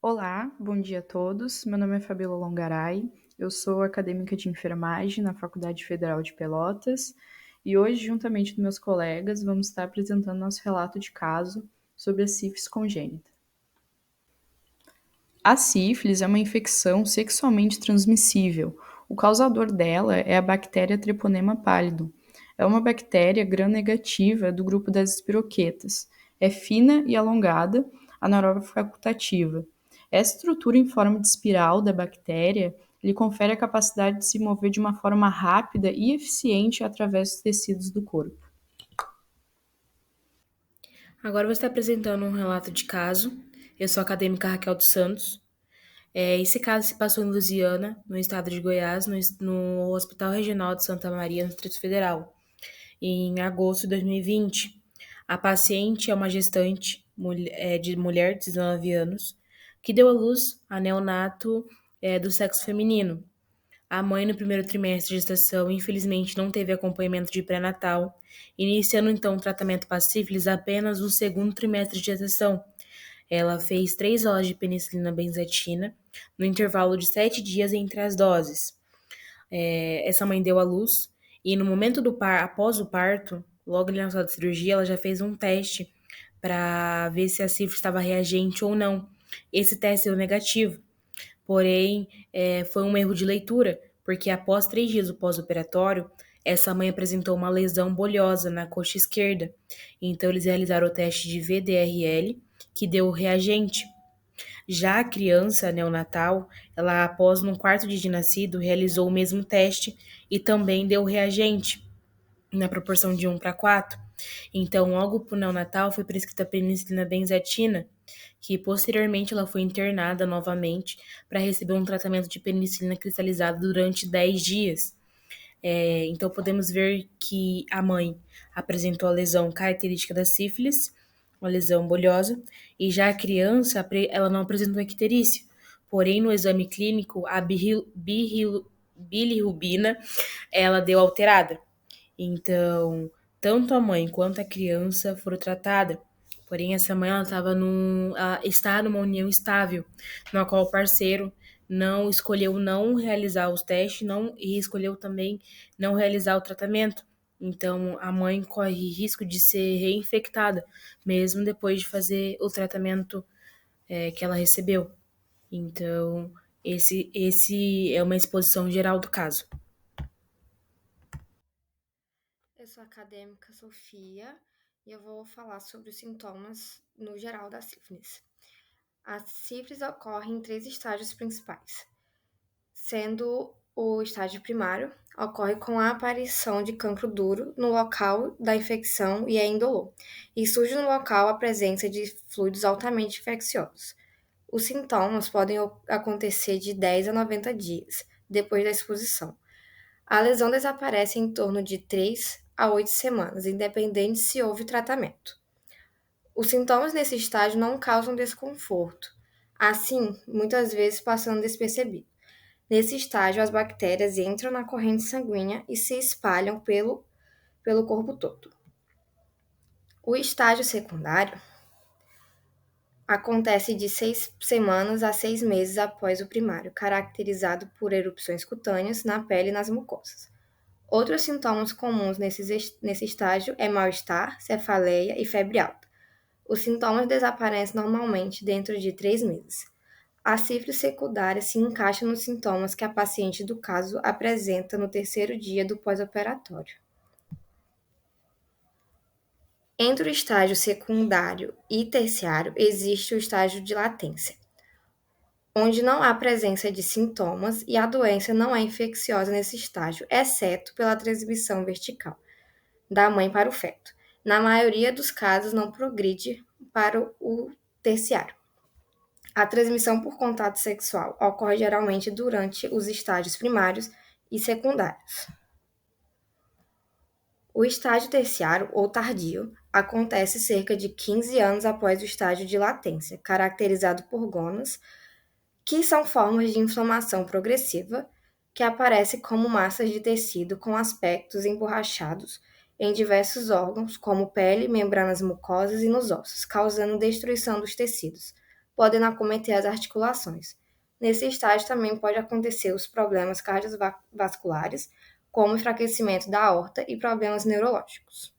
Olá, bom dia a todos. Meu nome é Fabíola Longaray, eu sou acadêmica de enfermagem na Faculdade Federal de Pelotas e hoje, juntamente com meus colegas, vamos estar apresentando nosso relato de caso sobre a sífilis congênita. A sífilis é uma infecção sexualmente transmissível. O causador dela é a bactéria Treponema pallidum. É uma bactéria gram-negativa do grupo das espiroquetas. É fina e alongada, anaeróbica facultativa. Essa estrutura em forma de espiral da bactéria lhe confere a capacidade de se mover de uma forma rápida e eficiente através dos tecidos do corpo. Agora eu vou estar apresentando um relato de caso. Eu sou a acadêmica Raquel dos Santos. Esse caso se passou em Lusiana, no estado de Goiás, no Hospital Regional de Santa Maria, no Distrito Federal, em agosto de 2020. A paciente é uma gestante de mulher de 19 anos que deu à luz a neonato do sexo feminino. A mãe, no primeiro trimestre de gestação, infelizmente não teve acompanhamento de pré-natal, iniciando então o tratamento para sífilis apenas no segundo trimestre de gestação. Ela fez 3 doses de penicilina benzatina, no intervalo de 7 dias entre as doses. Essa mãe deu à luz e no momento após o parto, logo ali na sala de cirurgia, ela já fez um teste para ver se a sífilis estava reagente ou não. Esse teste deu negativo. Porém, foi um erro de leitura, porque após 3 dias do pós-operatório, essa mãe apresentou uma lesão bolhosa na coxa esquerda. Então, eles realizaram o teste de VDRL, que deu reagente. Já a criança neonatal, ela após no quarto dia de nascido, realizou o mesmo teste e também deu reagente, na proporção de 1:4. Então, logo para o neonatal, foi prescrita a penicilina benzatina, que posteriormente ela foi internada novamente para receber um tratamento de penicilina cristalizada durante 10 dias. Então, podemos ver que a mãe apresentou a lesão característica da sífilis, uma lesão bolhosa, e já a criança, ela não apresentou icterícia. Porém, no exame clínico, a bilirrubina, ela deu alterada. Então, tanto a mãe quanto a criança foram tratadas. Porém, essa mãe ela está numa união estável, na qual o parceiro não escolheu não realizar os testes e escolheu também não realizar o tratamento. Então, a mãe corre risco de ser reinfectada, mesmo depois de fazer o tratamento que ela recebeu. Então, esse é uma exposição geral do caso. Eu sou a acadêmica Sofia e eu vou falar sobre os sintomas no geral da sífilis. A sífilis ocorre em 3 estágios principais, sendo o estágio primário ocorre com a aparição de cancro duro no local da infecção e é indolor, e surge no local a presença de fluidos altamente infecciosos. Os sintomas podem acontecer de 10 a 90 dias depois da exposição. A lesão desaparece em torno de 3 a 8 semanas, independente se houve tratamento. Os sintomas nesse estágio não causam desconforto, assim, muitas vezes passando despercebido. Nesse estágio, as bactérias entram na corrente sanguínea e se espalham pelo corpo todo. O estágio secundário acontece de 6 semanas a 6 meses após o primário, caracterizado por erupções cutâneas na pele e nas mucosas. Outros sintomas comuns nesse estágio é mal-estar, cefaleia e febre alta. Os sintomas desaparecem normalmente dentro de 3 meses. A sífilis secundária se encaixa nos sintomas que a paciente do caso apresenta no terceiro dia do pós-operatório. Entre o estágio secundário e terciário existe o estágio de latência, onde não há presença de sintomas e a doença não é infecciosa nesse estágio, exceto pela transmissão vertical da mãe para o feto. Na maioria dos casos, não progride para o terciário. A transmissão por contato sexual ocorre geralmente durante os estágios primários e secundários. O estágio terciário ou tardio acontece cerca de 15 anos após o estágio de latência, caracterizado por gonas, que são formas de inflamação progressiva que aparecem como massas de tecido com aspectos emborrachados em diversos órgãos, como pele, membranas mucosas e nos ossos, causando destruição dos tecidos. podendo acometer as articulações. Nesse estágio também pode acontecer os problemas cardiovasculares, como enfraquecimento da aorta e problemas neurológicos.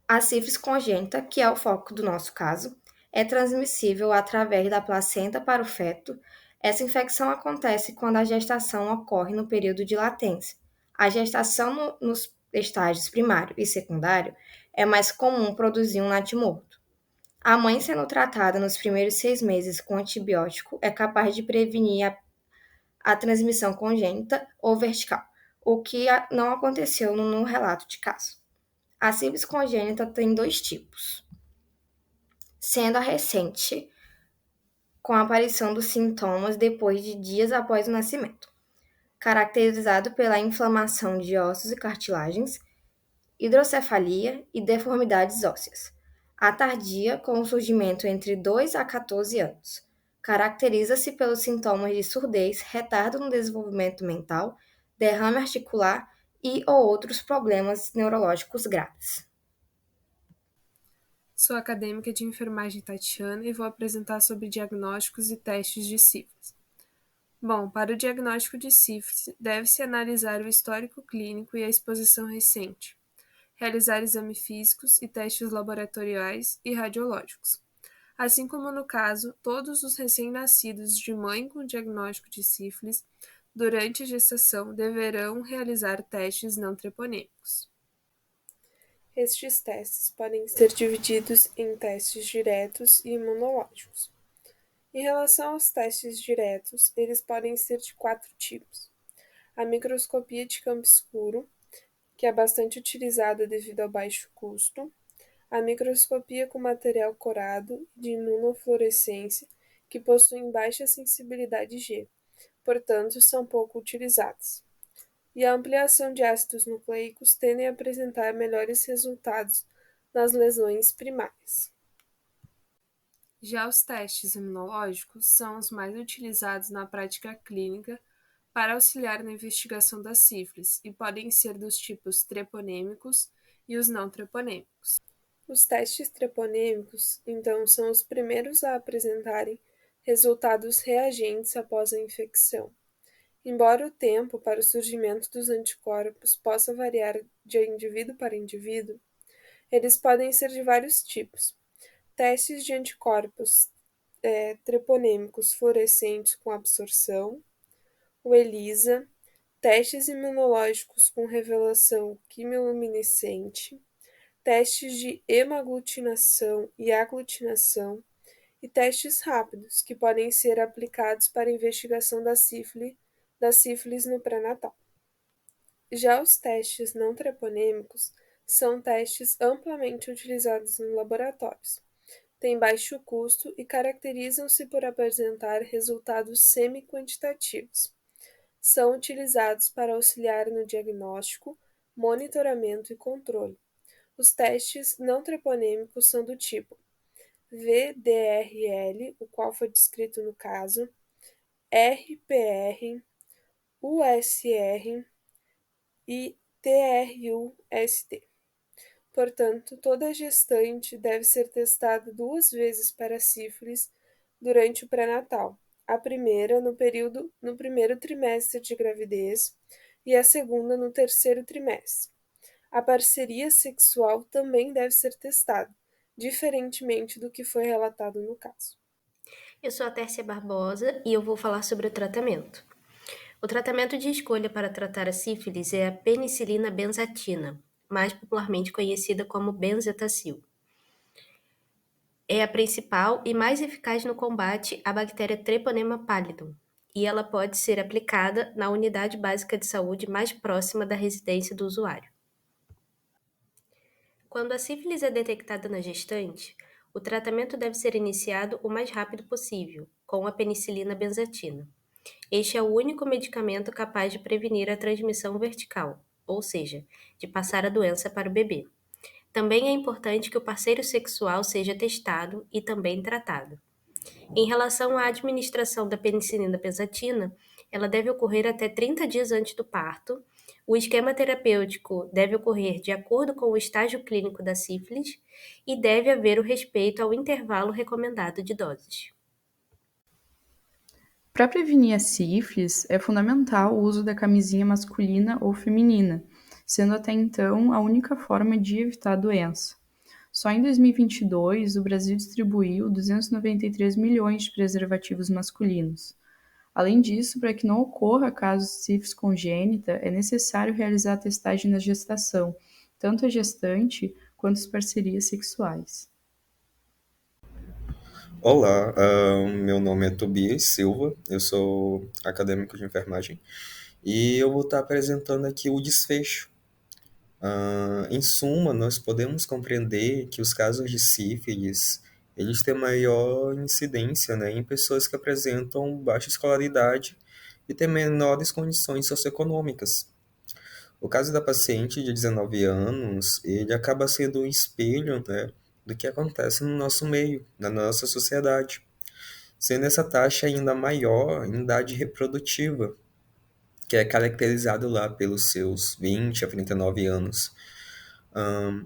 A sífilis congênita, que é o foco do nosso caso, é transmissível através da placenta para o feto. Essa infecção acontece quando a gestação ocorre no período de latência. A gestação nos estágios primário e secundário é mais comum produzir um natimorto. A mãe sendo tratada nos primeiros 6 meses com antibiótico é capaz de prevenir a transmissão congênita ou vertical, o que não aconteceu no relato de caso. A sífilis congênita tem 2 tipos, sendo a recente, com a aparição dos sintomas depois de dias após o nascimento, caracterizado pela inflamação de ossos e cartilagens, hidrocefalia e deformidades ósseas. A tardia, com o surgimento entre 2 a 14 anos, caracteriza-se pelos sintomas de surdez, retardo no desenvolvimento mental, derrame articular e ou outros problemas neurológicos graves. Sou acadêmica de enfermagem Tatiana e vou apresentar sobre diagnósticos e testes de sífilis. Bom, para o diagnóstico de sífilis, deve-se analisar o histórico clínico e a exposição recente, realizar exames físicos e testes laboratoriais e radiológicos. Assim como no caso, todos os recém-nascidos de mãe com diagnóstico de sífilis, durante a gestação, deverão realizar testes não treponêmicos. Estes testes podem ser divididos em testes diretos e imunológicos. Em relação aos testes diretos, eles podem ser de 4 tipos. A microscopia de campo escuro, que é bastante utilizada devido ao baixo custo. A microscopia com material corado de imunofluorescência, que possuem baixa sensibilidade G, portanto, são pouco utilizadas. E a ampliação de ácidos nucleicos tendem a apresentar melhores resultados nas lesões primárias. Já os testes imunológicos são os mais utilizados na prática clínica para auxiliar na investigação da sífilis e podem ser dos tipos treponêmicos e os não treponêmicos. Os testes treponêmicos, então, são os primeiros a apresentarem resultados reagentes após a infecção. Embora o tempo para o surgimento dos anticorpos possa variar de indivíduo para indivíduo, eles podem ser de vários tipos. Testes de anticorpos treponêmicos fluorescentes com absorção, o ELISA, testes imunológicos com revelação quimiluminescente, testes de hemaglutinação e aglutinação e testes rápidos, que podem ser aplicados para investigação da sífilis no pré-natal. Já os testes não treponêmicos são testes amplamente utilizados em laboratórios, têm baixo custo e caracterizam-se por apresentar resultados semi-quantitativos. São utilizados para auxiliar no diagnóstico, monitoramento e controle. Os testes não treponêmicos são do tipo VDRL, o qual foi descrito no caso, RPR, USR e TRUST. Portanto, toda gestante deve ser testada 2 vezes para sífilis durante o pré-natal. A primeira no primeiro trimestre de gravidez e a segunda no 3º trimestre. A parceria sexual também deve ser testada, diferentemente do que foi relatado no caso. Eu sou a Tércia Barbosa e eu vou falar sobre o tratamento. O tratamento de escolha para tratar a sífilis é a penicilina benzatina, mais popularmente conhecida como benzetacil. É a principal e mais eficaz no combate à bactéria Treponema pallidum, e ela pode ser aplicada na unidade básica de saúde mais próxima da residência do usuário. Quando a sífilis é detectada na gestante, o tratamento deve ser iniciado o mais rápido possível, com a penicilina benzatina. Este é o único medicamento capaz de prevenir a transmissão vertical, ou seja, de passar a doença para o bebê. Também é importante que o parceiro sexual seja testado e também tratado. Em relação à administração da penicilina benzatina, ela deve ocorrer até 30 dias antes do parto, O esquema terapêutico deve ocorrer de acordo com o estágio clínico da sífilis e deve haver o respeito ao intervalo recomendado de doses. Para prevenir a sífilis, é fundamental o uso da camisinha masculina ou feminina, sendo até então a única forma de evitar a doença. Só em 2022, o Brasil distribuiu 293 milhões de preservativos masculinos. Além disso, para que não ocorra casos de sífilis congênita, é necessário realizar a testagem na gestação, tanto a gestante quanto as parcerias sexuais. Olá, meu nome é Tobias Silva, eu sou acadêmico de enfermagem e eu vou estar apresentando aqui o desfecho. Em suma, nós podemos compreender que os casos de sífilis, eles têm maior incidência, né, em pessoas que apresentam baixa escolaridade e têm menores condições socioeconômicas. O caso da paciente de 19 anos, ele acaba sendo um espelho, né, do que acontece no nosso meio, na nossa sociedade, sendo essa taxa ainda maior em idade reprodutiva, que é caracterizado lá pelos seus 20 a 39 anos.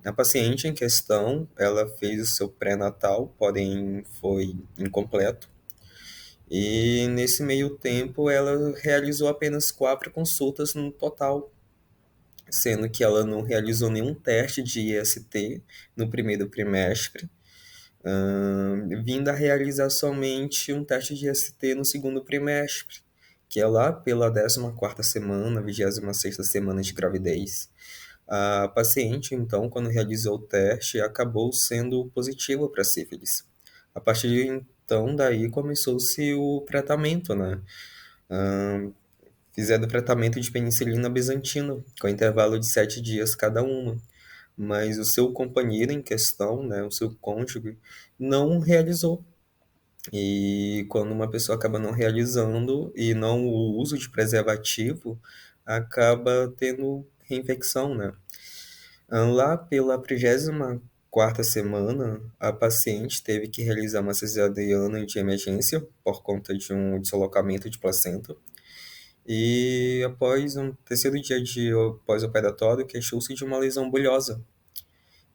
A paciente em questão, ela fez o seu pré-natal, porém foi incompleto, e nesse meio tempo ela realizou apenas 4 consultas no total, sendo que ela não realizou nenhum teste de IST no primeiro trimestre, vindo a realizar somente um teste de IST no segundo trimestre, que é lá pela 14ª semana, 26ª semana de gravidez. A paciente, então, quando realizou o teste, acabou sendo positiva para sífilis. A partir de então, daí começou-se o tratamento, né? Fizeram o tratamento de penicilina bizantina, com intervalo de 7 dias cada uma. Mas o seu companheiro em questão, né, o seu cônjuge, não realizou. E quando uma pessoa acaba não realizando e não o uso de preservativo, acaba tendo reinfecção, né? Lá pela 34ª semana, a paciente teve que realizar uma cesariana de emergência por conta de um deslocamento de placenta. E após um terceiro dia de pós-operatório, queixou-se de uma lesão bulhosa.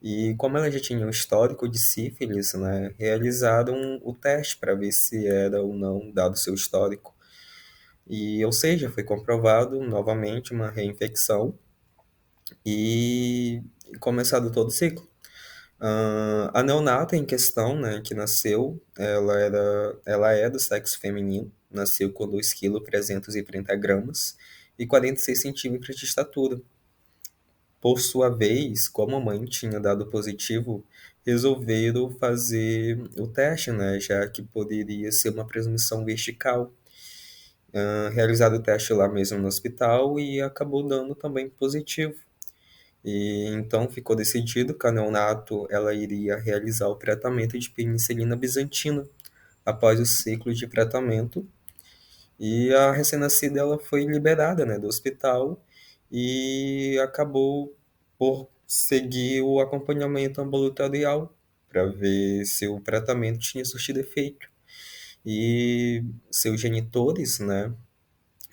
E como ela já tinha um histórico de sífilis, né, realizaram o teste para ver se era ou não, dado o seu histórico. E, ou seja, foi comprovado novamente uma reinfecção e começado todo o ciclo. A neonata em questão, né, que nasceu, ela é do sexo feminino, nasceu com 2,330 kg e 46 centímetros de estatura. Por sua vez, como a mãe tinha dado positivo, resolveram fazer o teste, né, já que poderia ser uma transmissão vertical. Realizado o teste lá mesmo no hospital e acabou dando também positivo. E então ficou decidido que a neonato ela iria realizar o tratamento de penicilina bizantina após o ciclo de tratamento. E a recém-nascida ela foi liberada, né, do hospital e acabou por seguir o acompanhamento ambulatorial para ver se o tratamento tinha surtido efeito. E seus genitores, né,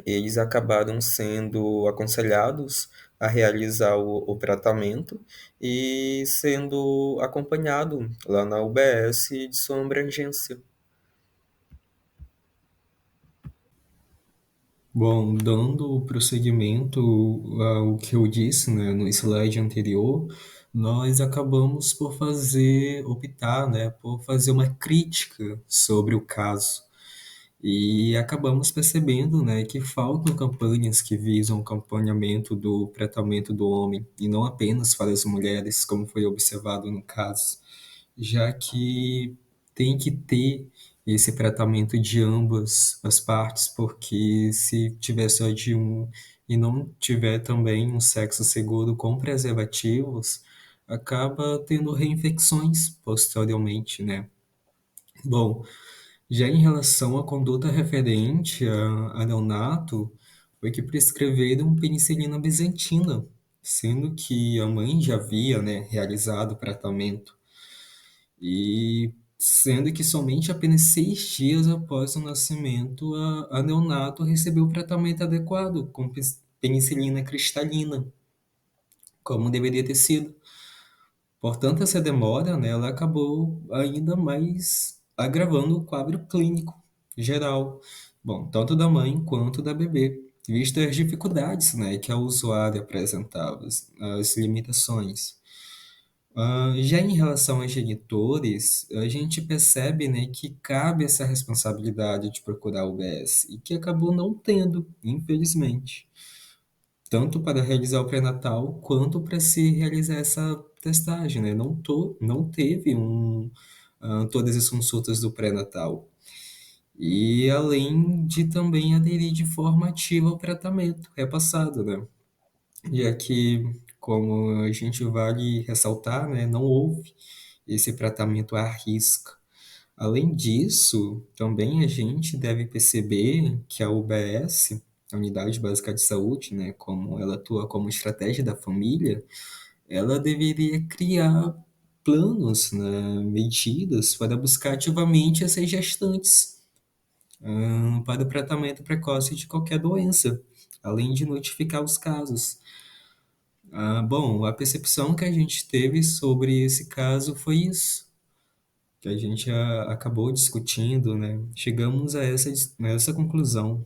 eles acabaram sendo aconselhados a realizar o tratamento e sendo acompanhado lá na UBS de sua abrangência. Bom, dando prosseguimento ao que eu disse, né, no slide anterior, nós acabamos por optar, né, por fazer uma crítica sobre o caso. E acabamos percebendo, né, que faltam campanhas que visam o acompanhamento do tratamento do homem, e não apenas para as mulheres, como foi observado no caso, já que tem que ter esse tratamento de ambas as partes, porque se tiver só de um e não tiver também um sexo seguro com preservativos, acaba tendo reinfecções posteriormente, né? Bom, já em relação à conduta referente a neonato, foi que prescreveram penicilina bizantina, sendo que a mãe já havia, né, realizado o tratamento, e sendo que somente apenas 6 dias após o nascimento, a neonato recebeu o tratamento adequado com penicilina cristalina, como deveria ter sido. Portanto, essa demora, né, ela acabou ainda mais agravando o quadro clínico geral, bom, tanto da mãe quanto da bebê, vistas as dificuldades, né, que a usuária apresentava, as limitações. Já em relação aos genitores, a gente percebe, né, que cabe essa responsabilidade de procurar o UBS e que acabou não tendo, infelizmente, tanto para realizar o pré-natal quanto para se realizar essa testagem, né? Não teve todas as consultas do pré-natal. E além de também aderir de forma ativa ao tratamento repassado, né? Já que, como a gente vale ressaltar, né, não houve esse tratamento à risca. Além disso, também a gente deve perceber que a UBS, a Unidade Básica de Saúde, né, como ela atua como estratégia da família, ela deveria criar planos, né, medidas para buscar ativamente essas gestantes, para o tratamento precoce de qualquer doença, além de notificar os casos. Bom, a percepção que a gente teve sobre esse caso foi isso, que a gente acabou discutindo, né? Chegamos a essa conclusão.